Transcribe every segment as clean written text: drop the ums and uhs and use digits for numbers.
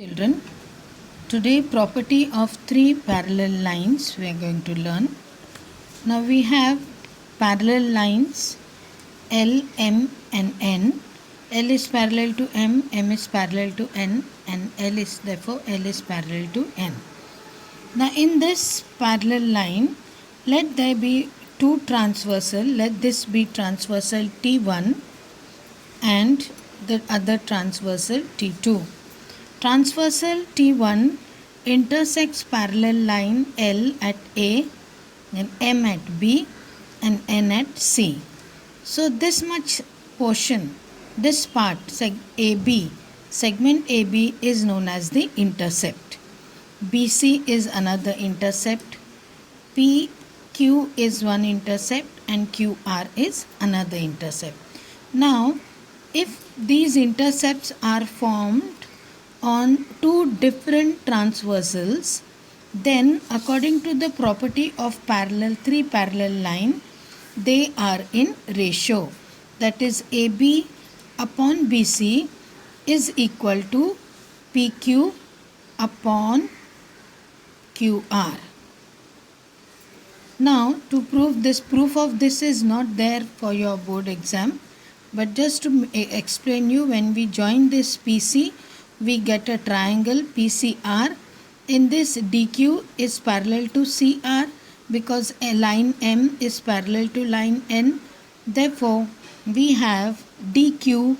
Children, today property of three parallel lines we are going to learn. Now we have parallel lines L, M and N. L is parallel to M is parallel to N, and L is parallel to N. Now in this parallel line, let there be two transversal. Let this be transversal T1 and the other transversal T2. Transversal T1 intersects parallel line L at A, then M at B and N at C. So this much portion, this part AB, segment AB is known as the intercept. BC is another intercept. PQ is one intercept and QR is another intercept. Now if these intercepts are formed on two different transversals, then according to the property of three parallel line, they are in ratio. That is AB upon BC is equal to PQ upon QR. Now to prove this, proof of this is not there for your board exam, but just to explain you, when we join this PC, we get a triangle PCR. In this DQ is parallel to CR because a line M is parallel to line N. Therefore, we have DQ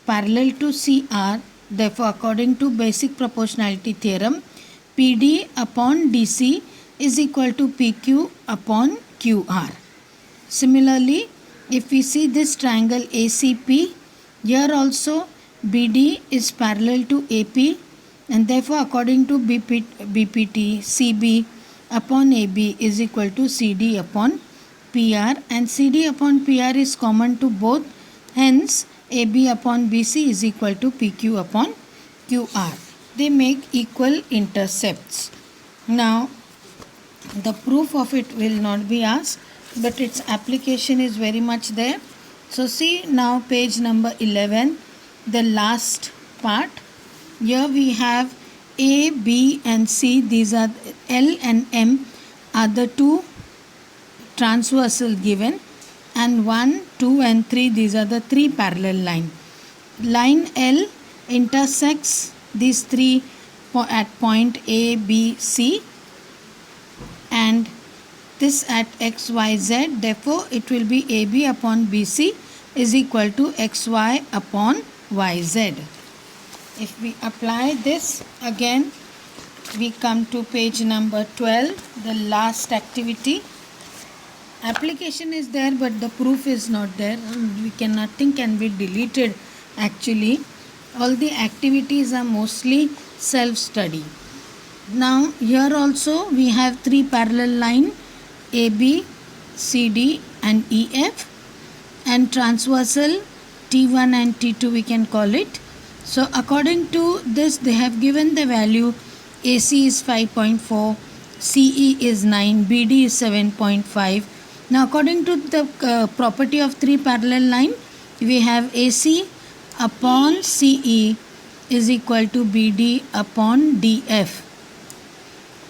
parallel to CR. Therefore, according to basic proportionality theorem, PD upon DC is equal to PQ upon QR. Similarly, if we see this triangle ACP, here also BD is parallel to AP, and therefore according to BPT, CB upon AB is equal to CD upon PR, and CD upon PR is common to both. Hence, AB upon BC is equal to PQ upon QR. They make equal intercepts. Now, the proof of it will not be asked, but its application is very much there. So see now page number 11, the last part. Here we have A, B and C. These are L and M are the two transversal given, and 1, 2 and 3, these are the three parallel line. Line L intersects these three at point A, B, C, and this at XYZ. Therefore it will be AB upon BC is equal to XY upon YZ. If we apply this again, we come to page number 12, the last activity. Application is there, but the proof is not there. Nothing can be deleted actually. All the activities are mostly self-study. Now here also we have three parallel line AB, CD and EF, and transversal T1 and T2 we can call it. So according to this, they have given the value AC is 5.4, CE is 9, BD is 7.5. Now according to the property of three parallel line, we have AC upon CE is equal to BD upon DF,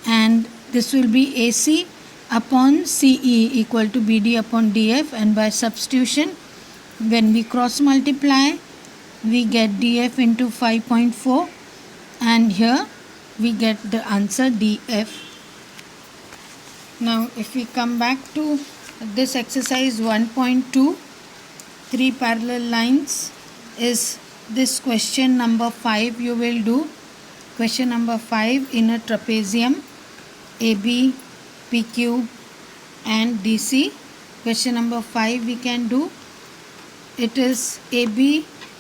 and this will be AC upon CE equal to BD upon DF, and by substitution when we cross multiply we get DF into 5.4, and here we get the answer DF. Now if we come back to this exercise 1.2, three parallel lines, is this question number 5 you will do. Question number 5, in a trapezium AB, PQ and DC. Question number 5 we can do. It is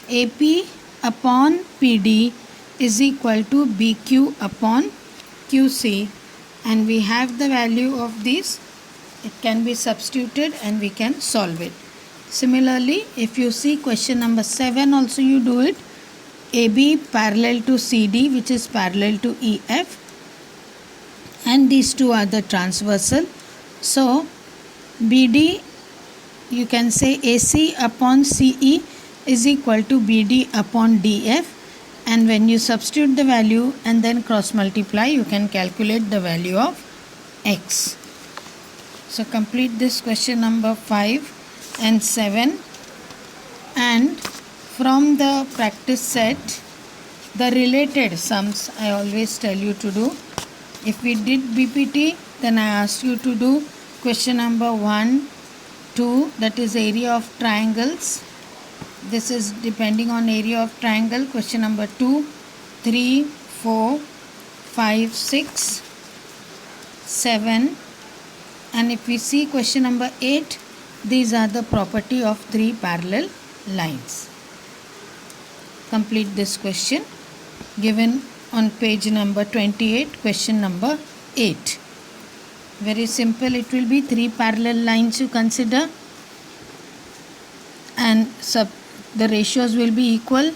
AP upon PD is equal to BQ upon QC, and we have the value of these. It can be substituted and we can solve it. Similarly, if you see question number 7 also you do it. AB parallel to CD, which is parallel to EF, and these two are the transversal. So BD, you can say AC upon CE is equal to BD upon DF, and when you substitute the value and then cross multiply, you can calculate the value of x. So complete this question number 5 and 7, and from the practice set, the related sums I always tell you to do. If we did BPT, then I asked you to do question number 1, 2, that is area of triangles. This is depending on area of triangle. Question number 2, 3, 4, 5, 6, 7, and if we see question number 8, these are the property of 3 parallel lines. Complete this question given on page number 28, question number 8. Very simple, it will be 3 parallel lines you consider, and the ratios will be equal.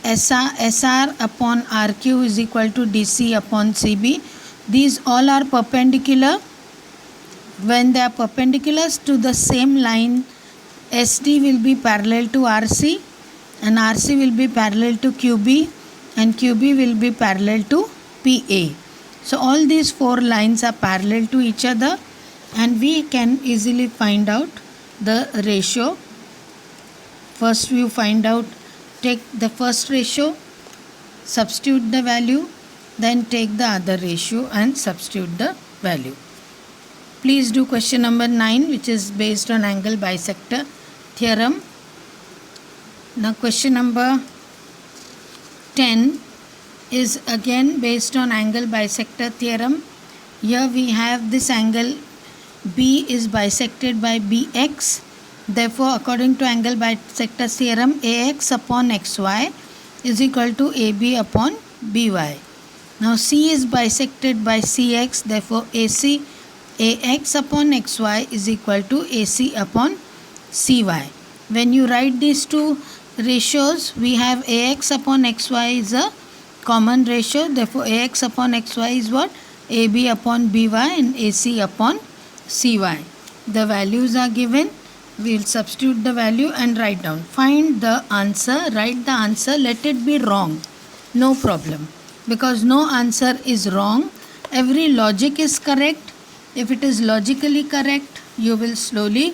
SR upon RQ is equal to DC upon CB. These all are perpendicular. When they are perpendicular to the same line, SD will be parallel to RC, and RC will be parallel to QB, and QB will be parallel to PA. So all these 4 lines are parallel to each other, and we can easily find out the ratio. First you find out, take the first ratio, substitute the value, then take the other ratio and substitute the value. Please do question number 9, which is based on angle bisector theorem. Now question number 10 is again based on angle bisector theorem. Here we have this angle B is bisected by BX. Therefore, according to angle bisector theorem, AX upon XY is equal to AB upon BY. Now C is bisected by CX. Therefore, AX upon XY is equal to AC upon CY. When you write these two ratios, we have AX upon XY is a common ratio. Therefore, AX upon XY is what? AB upon BY and AC upon CY. The values are given. We will substitute the value and write down. Find the answer, write the answer, let it be wrong. No problem. Because no answer is wrong. Every logic is correct. If it is logically correct, you will slowly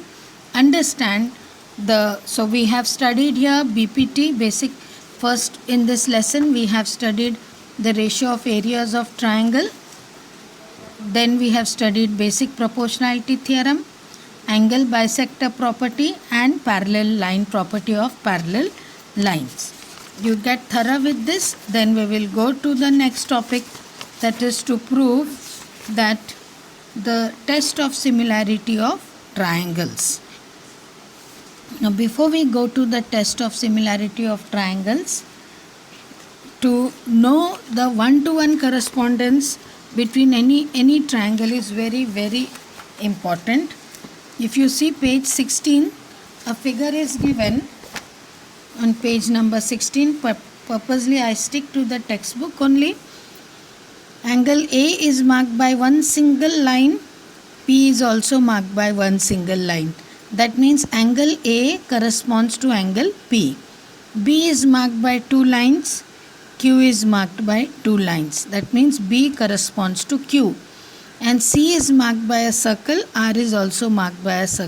understand the. So we have studied here BPT, basic. First in this lesson we have studied the ratio of areas of triangle. Then we have studied basic proportionality theorem, angle bisector property, and parallel line property of parallel lines. You get thorough with this, then we will go to the next topic, that is to prove that the test of similarity of triangles. Now before we go to the test of similarity of triangles, to know the one-to-one correspondence between any triangle is very important. If you see page 16, a figure is given on page number 16. Purposely I stick to the textbook only. Angle A is marked by one single line. P is also marked by one single line. That means angle A corresponds to angle P. B is marked by 2 lines. Q is marked by 2 lines. That means B corresponds to Q. And C is marked by a circle. R is also marked by a circle.